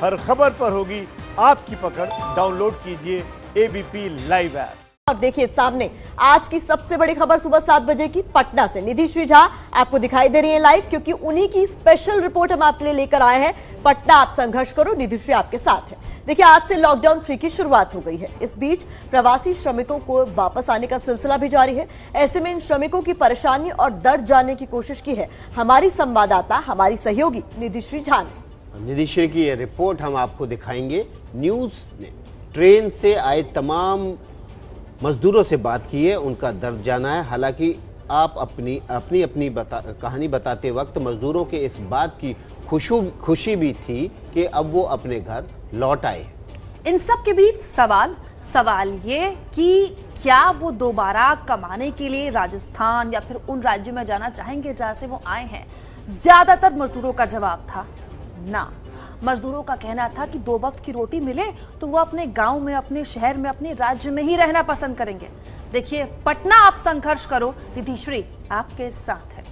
हर खबर पर होगी आपकी पकड़। डाउनलोड कीजिए एबीपी लाइव ऐप। और देखिए सामने आज की सबसे बड़ी खबर सुबह 7 बजे की पटना से निधि श्री झा आपको दिखाई दे रही है लाइव, क्योंकि उन्हीं की स्पेशल रिपोर्ट हम आपके लिए लेकर आए हैं। पटना आप संघर्ष करो, निधि श्री आपके साथ है। देखिए आज से लॉकडाउन 3 की शुरुआत हो गई है। इस बीच प्रवासी श्रमिकों को वापस आने का सिलसिला भी जारी है। ऐसे में इन श्रमिकों की परेशानी और दर्द जानने की कोशिश की है हमारी संवाददाता, हमारी सहयोगी निधि श्री झा ने। निधि श्री की ये रिपोर्ट हम आपको दिखाएंगे। न्यूज ने ट्रेन से आए तमाम मजदूरों से बात की है, उनका दर्द जाना है। हालांकि आप अपनी कहानी बताते वक्त मजदूरों के इस बात की खुशी भी थी कि अब वो अपने घर लौट आए। इन सब के बीच सवाल ये कि क्या वो दोबारा कमाने के लिए राजस्थान या फिर उन राज्यों में जाना चाहेंगे जहां से वो आए हैं। ज्यादातर मजदूरों का जवाब था ना। मजदूरों का कहना था कि 2 वक्त की रोटी मिले तो वो अपने गांव में, अपने शहर में, अपने राज्य में ही रहना पसंद करेंगे। देखिए पटना आप संघर्ष करो, निधि श्री आपके साथ है।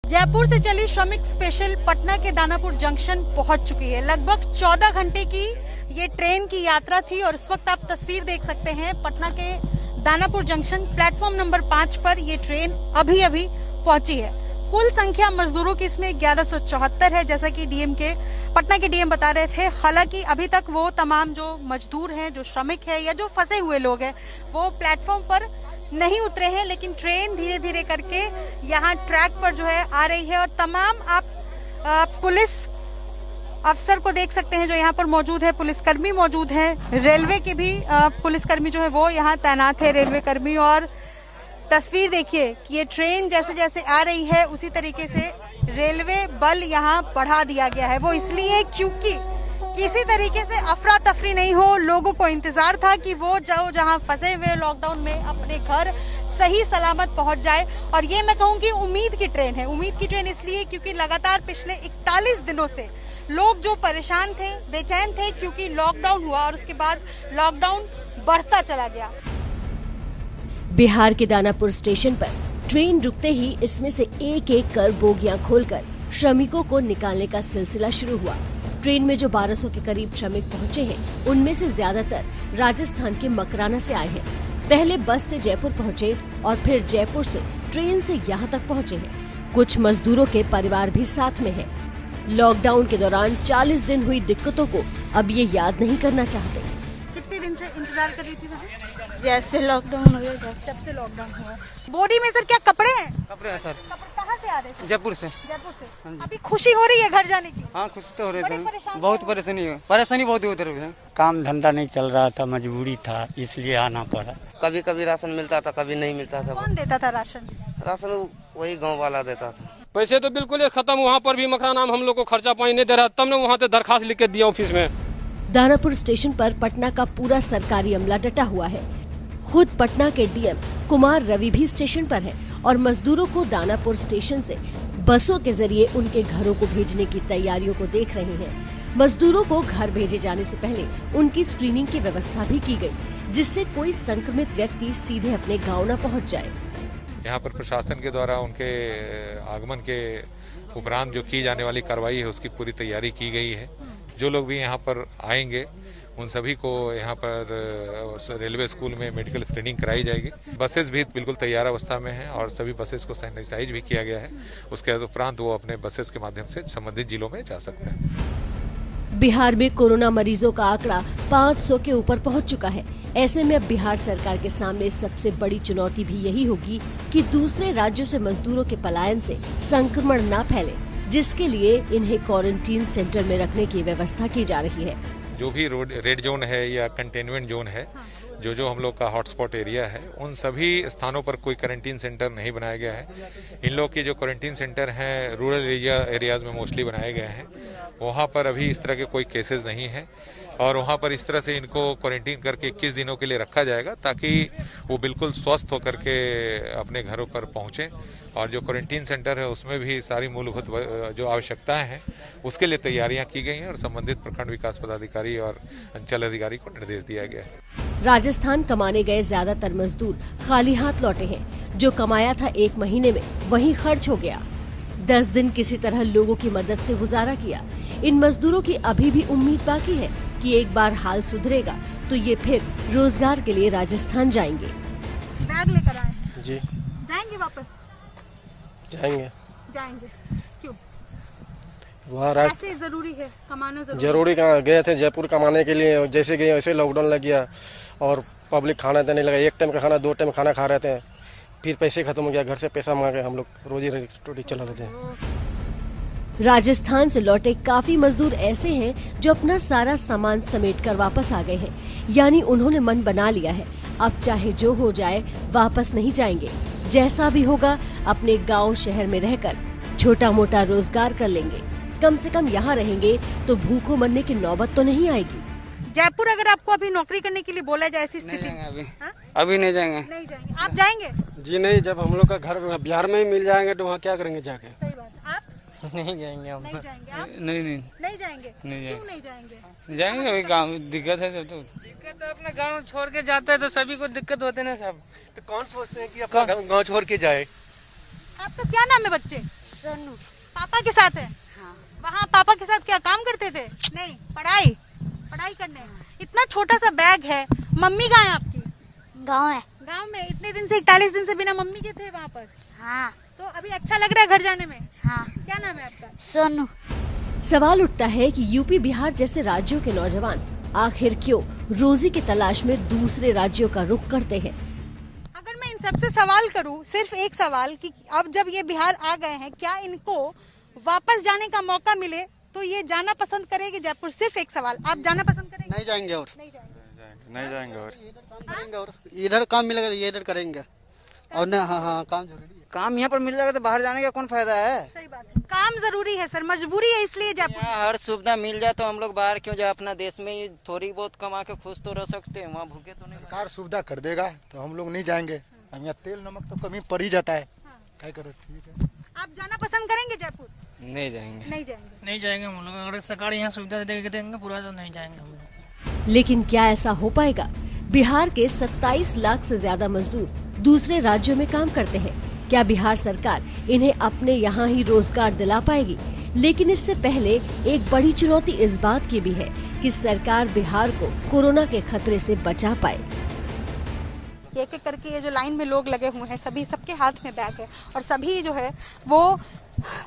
जयपुर से चली श्रमिक स्पेशल पटना के दानापुर जंक्शन पहुंच चुकी है। लगभग 14 घंटे की ये ट्रेन की यात्रा थी और इस वक्त आप तस्वीर देख सकते हैं पटना के दानापुर जंक्शन प्लेटफॉर्म नंबर 5 पर ये ट्रेन अभी पहुंची है। कुल संख्या मजदूरों की इसमें 1174 है, जैसा कि पटना के डीएम बता रहे थे। हालांकि अभी तक वो तमाम जो मजदूर हैं, जो श्रमिक है या जो फंसे हुए लोग हैं, वो प्लेटफॉर्म पर नहीं उतरे हैं, लेकिन ट्रेन धीरे धीरे करके यहाँ ट्रैक पर जो है आ रही है। और तमाम आप पुलिस अफसर को देख सकते हैं जो यहाँ पर मौजूद है, पुलिसकर्मी मौजूद हैं, रेलवे के भी पुलिसकर्मी जो है वो यहाँ तैनात है, रेलवे कर्मी। और तस्वीर देखिए कि ये ट्रेन जैसे जैसे आ रही है उसी तरीके से रेलवे बल यहाँ बढ़ा दिया गया है। वो इसलिए क्योंकि किसी तरीके से अफरा तफरी नहीं हो। लोगों को इंतजार था कि वो जहाँ फंसे हुए लॉकडाउन में अपने घर सही सलामत पहुंच जाए। और ये मैं कहूँ कि उम्मीद की ट्रेन है। उम्मीद की ट्रेन इसलिए क्योंकि लगातार पिछले 41 दिनों से लोग जो परेशान थे, बेचैन थे, क्योंकि लॉकडाउन हुआ और उसके बाद लॉकडाउन बढ़ता चला गया। बिहार के दानापुर स्टेशन पर ट्रेन रुकते ही इसमें से एक एक कर बोगियां खोलकर श्रमिकों को निकालने का सिलसिला शुरू हुआ। ट्रेन में जो 1200 के करीब श्रमिक पहुंचे हैं, उनमें से ज्यादातर राजस्थान के मकराना से आए हैं। पहले बस से जयपुर पहुंचे और फिर जयपुर से ट्रेन से यहाँ तक पहुंचे हैं। कुछ मजदूरों के परिवार भी साथ में है। लॉकडाउन के दौरान 40 दिन हुई दिक्कतों को अब ये याद नहीं करना चाहते। कितने दिन से इंतजार कर रही थी? जब से लॉकडाउन हो गया, जब से लॉकडाउन हुआ। बॉडी में सर क्या कपड़े हैं? कपड़े हैं सर। कहाँ से आ रहे थे? जयपुर से। जयपुर से। अभी खुशी हो रही है घर जाने की? हाँ खुशी तो हो रही है। बहुत परेशानी बहुत उधर है। काम धंधा नहीं चल रहा था, मजबूरी था, इसलिए आना पड़ा। कभी कभी राशन मिलता था, कभी नहीं मिलता था। कौन देता था राशन? राशन वही गाँव वाला देता था। पैसे तो बिल्कुल खत्म। वहाँ पर भी मकरा नाम हम लोग को खर्चा पानी नहीं दे रहा, तब ने वहाँ से दरखास्त लिख के दिया ऑफिस में। दानापुर स्टेशन पर पटना का पूरा सरकारी अमला डटा हुआ है। खुद पटना के डीएम कुमार रवि भी स्टेशन पर है और मजदूरों को दानापुर स्टेशन से बसों के जरिए उनके घरों को भेजने की तैयारियों को देख रहे हैं। मजदूरों को घर भेजे जाने से पहले उनकी स्क्रीनिंग की व्यवस्था भी की गई, जिससे कोई संक्रमित व्यक्ति सीधे अपने गांव न पहुंच जाए। यहाँ पर प्रशासन के द्वारा उनके आगमन के उपरांत जो की जाने वाली कार्रवाई है उसकी पूरी तैयारी की गई है। जो लोग भी यहाँ पर आएंगे उन सभी को यहाँ पर रेलवे स्कूल में मेडिकल स्क्रीनिंग कराई जाएगी। बसेस भी बिल्कुल तैयार अवस्था में हैं और सभी बसेस को सैनिटाइज भी किया गया है। उसके उपरांत वो अपने बसेस के माध्यम से संबंधित जिलों में जा सकते हैं। बिहार में कोरोना मरीजों का आंकड़ा 500 के ऊपर पहुंच चुका है। ऐसे में अब बिहार सरकार के सामने सबसे बड़ी चुनौती भी यही होगी कि दूसरे राज्यों से मजदूरों के पलायन से संक्रमण न फैले, जिसके लिए इन्हें क्वारंटीन सेंटर में रखने की व्यवस्था की जा रही है। जो भी रेड जोन है या कंटेनमेंट जोन है, जो हम लोग का हॉटस्पॉट एरिया है, उन सभी स्थानों पर कोई क्वारंटीन सेंटर नहीं बनाया गया है। इन लोग के जो क्वारंटीन सेंटर हैं रूरल एरियाज में मोस्टली बनाए गए हैं। वहाँ पर अभी इस तरह के कोई केसेस नहीं है और वहाँ पर इस तरह से इनको क्वारंटीन करके 21 दिनों के लिए रखा जाएगा ताकि वो बिल्कुल स्वस्थ होकर के अपने घरों पर पहुंचे। और जो क्वारंटीन सेंटर है उसमें भी सारी मूलभूत जो आवश्यकताएं हैं उसके लिए तैयारियां की गई हैं और संबंधित प्रखंड विकास पदाधिकारी और अंचल अधिकारी को निर्देश दिया गया है। राजस्थान कमाने गए ज्यादातर मजदूर खाली हाथ लौटे हैं। जो कमाया था 1 महीने में वही खर्च हो गया। 10 दिन किसी तरह लोगों की मदद से गुजारा किया। इन मजदूरों की अभी भी उम्मीद बाकी है कि एक बार हाल सुधरेगा तो ये फिर रोजगार के लिए राजस्थान जाएंगे। बैग लेकर आए हैं जी। जाएंगे वापस? जाएंगे। क्यों? वहाँ ऐसे जरूरी है, कमाना जरूरी कहाँ गए थे जयपुर कमाने के लिए, जैसे गए वैसे लॉकडाउन लग गया और पब्लिक खाना देने लगा। 1 टाइम का खाना 2 टाइम खाना खा रहे थे, फिर पैसे खत्म हो गया, घर से पैसा मांगे, हम लोग रोजी रोटी चला रहे थे। राजस्थान से लौटे काफी मजदूर ऐसे हैं जो अपना सारा सामान समेट कर वापस आ गए हैं, यानी उन्होंने मन बना लिया है अब चाहे जो हो जाए वापस नहीं जाएंगे। जैसा भी होगा अपने गांव शहर में रहकर छोटा मोटा रोजगार कर लेंगे। कम से कम यहाँ रहेंगे तो भूखों मरने की नौबत तो नहीं आएगी। जयपुर अगर आपको अभी नौकरी करने के लिए बोला जाए ऐसी स्थिति अभी नहीं जाएंगे। नहीं जाएंगे। आप जाएंगे? जी नहीं, जब हम लोग का घर बिहार में ही मिल जाएंगे तो वहाँ क्या करेंगे जाके। सही बात। आप नहीं जाएंगे हम। नहीं जाएंगे? आप नहीं नहीं जाएंगे? नहीं क्यों नहीं जाएंगे? जाएंगे, अभी गाँव दिक्कत है सब। तो दिक्कत है, अपना गाँव छोड़ के जाता है तो सभी को दिक्कत होते ना सब। तो कौन सोचते हैं कि अपना गाँव छोड़ के जाए। आपका क्या नाम है बच्चे? सोनू। पापा के साथ है? हाँ। वहाँ पापा के साथ क्या काम करते थे? नहीं, पढ़ाई करने। इतना छोटा सा बैग है। मम्मी कहाँ है आपकी? गाँव है। गाँव में? इतने दिन से 41 दिन से बिना मम्मी के थे वहाँ पर? हाँ। तो अभी अच्छा लग रहा है घर जाने में? हाँ। क्या नाम है आपका? सोनू। सवाल उठता है कि यूपी बिहार जैसे राज्यों के नौजवान आखिर क्यों रोजी की तलाश में दूसरे राज्यों का रुख करते हैं। अगर मैं इन सबसे सवाल करूं, सिर्फ एक सवाल कि अब जब ये बिहार आ गए हैं, क्या इनको वापस जाने का मौका मिले तो ये जाना पसंद करेंगे जयपुर? सिर्फ एक सवाल, आप जाना पसंद करेंगे? नहीं जाएंगे। और नहीं जाएंगे और इधर काम मिलेगा ये इधर करेंगे और ना। हाँ, काम जरूरी है। काम यहाँ पर मिल जाएगा तो बाहर जाने का कौन फायदा है? सही बात है, काम जरूरी है सर, मजबूरी है, इसलिए जयपुर। हर सुविधा मिल जाए तो हम लोग बाहर क्यों जाए? अपना देश में ही थोड़ी बहुत कमा के खुश तो रह सकते हैं, वहाँ भूखे तो नहीं। सरकार सुविधा कर देगा तो हम लोग नहीं जाएंगे। हम यहाँ तेल नमक तो कमी पड़ ही जाता है। क्या करो, ठीक है। आप जाना पसंद करेंगे जयपुर? नहीं जाएंगे। नहीं जाएंगे हम लोग। अगर सरकार यहाँ सुविधा देंगे पूरा तो नहीं जाएंगे हम लोग। लेकिन क्या ऐसा हो पाएगा? बिहार के 27 लाख से ज्यादा मजदूर दूसरे राज्यों में काम करते हैं। क्या बिहार सरकार इन्हें अपने यहाँ ही रोजगार दिला पाएगी? लेकिन इससे पहले एक बड़ी चुनौती इस बात की भी है कि सरकार बिहार को कोरोना के खतरे से बचा पाए। एक एक करके ये जो लाइन में लोग लगे हुए हैं, सभी सबके हाथ में बैग है और सभी जो है वो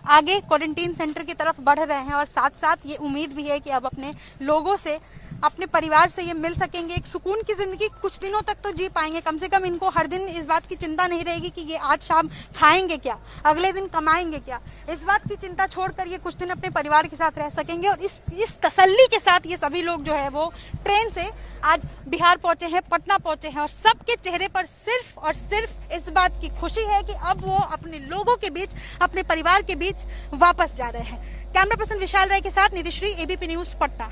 आगे क्वारंटीन सेंटर की तरफ बढ़ रहे हैं और साथ साथ ये उम्मीद भी है कि अब अपने लोगों से, अपने परिवार से ये मिल सकेंगे, एक सुकून की जिंदगी कुछ दिनों तक तो जी पाएंगे। कम से कम इनको हर दिन इस बात की चिंता नहीं रहेगी कि ये आज शाम खाएंगे क्या, अगले दिन कमाएंगे क्या। इस बात की चिंता छोड़कर ये कुछ दिन अपने परिवार के साथ रह सकेंगे और इस तसल्ली के साथ ये सभी लोग जो है वो ट्रेन से आज बिहार पहुंचे हैं, पटना पहुंचे हैं और सबके चेहरे पर सिर्फ और सिर्फ इस बात की खुशी है कि अब वो अपने लोगों के बीच, अपने परिवार के बीच वापस जा रहे हैं। कैमरा पर्सन विशाल राय के साथ निधिश्री, एबीपी न्यूज पटना।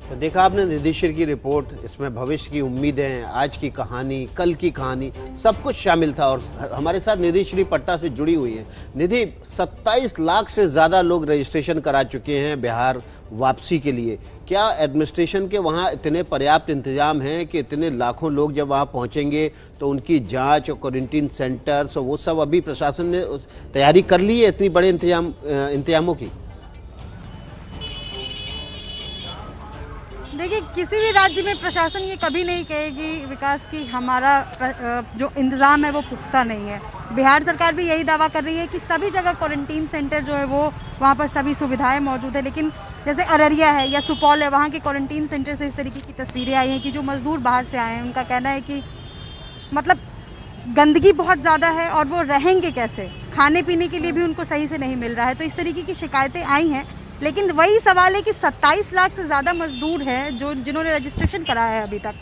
तो देखा आपने निधिश्री की रिपोर्ट, इसमें भविष्य की उम्मीदें, आज की कहानी, कल की कहानी, सब कुछ शामिल था और हमारे साथ निधिश्री पटना से जुड़ी हुई है। निधि, 27 लाख से ज्यादा लोग रजिस्ट्रेशन करा चुके हैं बिहार वापसी के लिए। क्या एडमिनिस्ट्रेशन के वहाँ इतने पर्याप्त इंतजाम हैं कि इतने लाखों लोग जब वहाँ पहुँचेंगे तो उनकी जांच और क्वारंटीन सेंटर्स और वो सब अभी प्रशासन ने तैयारी कर ली है इतनी बड़े इंतजामों की? देखिए, किसी भी राज्य में प्रशासन ये कभी नहीं कहेगी विकास की हमारा जो इंतजाम है वो पुख्ता नहीं है। बिहार सरकार भी यही दावा कर रही है कि सभी जगह क्वारंटीन सेंटर जो है वो वहाँ पर सभी सुविधाएं मौजूद है। लेकिन जैसे अररिया है या सुपौल है, वहाँ के क्वारंटीन सेंटर से इस तरीके की तस्वीरें आई हैं कि जो मजदूर बाहर से आए हैं उनका कहना है कि मतलब गंदगी बहुत ज़्यादा है और वो रहेंगे कैसे, खाने पीने के लिए भी उनको सही से नहीं मिल रहा है। तो इस तरीके की शिकायतें आई हैं। लेकिन वही सवाल है कि 27 लाख से ज्यादा मजदूर हैं जिन्होंने रजिस्ट्रेशन कराया है अभी तक,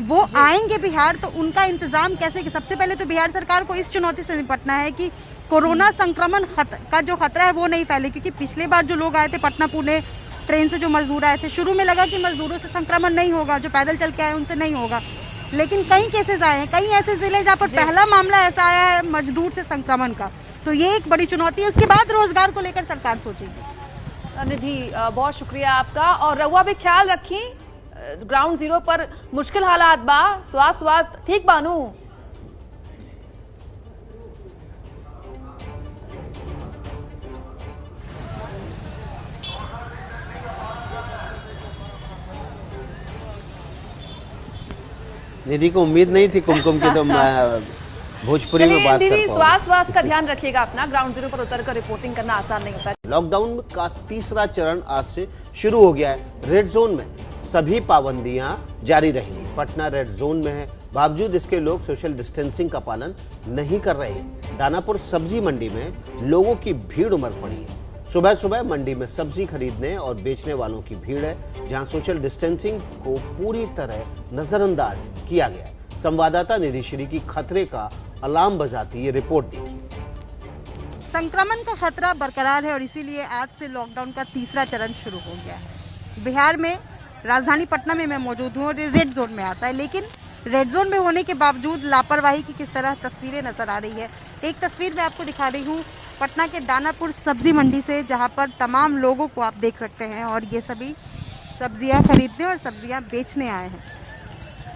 वो आएंगे बिहार तो उनका इंतजाम कैसे? सबसे पहले तो बिहार सरकार को इस चुनौती से निपटना है कि कोरोना संक्रमण का जो खतरा है वो नहीं फैले। क्योंकि पिछले बार जो लोग आए थे पटना पुणे ट्रेन से, जो मजदूर आए थे, शुरू में लगा कि मजदूरों से संक्रमण नहीं होगा, जो पैदल चल के आए उनसे नहीं होगा। लेकिन कई केसेस आए हैं, कई ऐसे जिले जहाँ पर पहला मामला ऐसा आया है मजदूर से संक्रमण का। तो ये एक बड़ी चुनौती है। उसके बाद रोजगार को लेकर सरकार सोचेगी। निधि, बहुत शुक्रिया आपका। और रहुआ भी ख्याल रखी, ग्राउंड जीरो पर मुश्किल हालात बा, स्वास्थ्य ठीक बानू? निधि को उम्मीद नहीं थी कुमकुम की तो भोजपुरी में बात कर पाऊंगा। स्वास्थ्य का ध्यान रखिएगा अपना, ग्राउंड जीरो पर उतरकर रिपोर्टिंग करना आसान नहीं होता। लॉकडाउन का तीसरा चरण आज से शुरू हो गया है। रेड जोन में सभी पाबंदियां जारी रहेंगी। पटना रेड जोन में है, बावजूद इसके लोग सोशल डिस्टेंसिंग का पालन नहीं कर रहे हैं। दानापुर सब्जी मंडी में लोगों की भीड़ उमड़ पड़ी है। सुबह सुबह मंडी में सब्जी खरीदने और बेचने वालों की भीड़ है, जहां सोशल डिस्टेंसिंग को पूरी तरह नजरअंदाज किया गया है। संवाददाता निधि श्री की खतरे का अलार्म बजाती ये रिपोर्ट देखिए। संक्रमण का खतरा बरकरार है और इसीलिए आज से लॉकडाउन का तीसरा चरण शुरू हो गया है। बिहार में राजधानी पटना में मैं मौजूद हूँ और रेड जोन में आता है, लेकिन रेड जोन में होने के बावजूद लापरवाही की किस तरह तस्वीरें नजर आ रही है। एक तस्वीर मैं आपको दिखा रही हूँ पटना के दानापुर सब्जी मंडी से, जहाँ पर तमाम लोगों को आप देख सकते हैं और ये सभी सब्जियां खरीदने और सब्जियां बेचने आए हैं।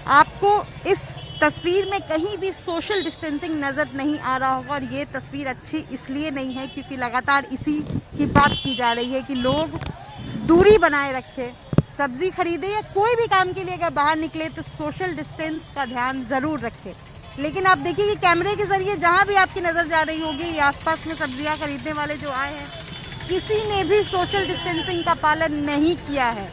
आपको इस तस्वीर में कहीं भी सोशल डिस्टेंसिंग नजर नहीं आ रहा होगा और ये तस्वीर अच्छी इसलिए नहीं है क्योंकि लगातार इसी की बात की जा रही है कि लोग दूरी बनाए रखें, सब्जी खरीदे या कोई भी काम के लिए अगर बाहर निकले तो सोशल डिस्टेंस का ध्यान जरूर रखें। लेकिन आप देखिए कि कैमरे के जरिए जहां भी आपकी नजर जा रही होगी, ये आसपास में सब्जियां खरीदने वाले जो आए हैं, किसी ने भी सोशल डिस्टेंसिंग का पालन नहीं किया है।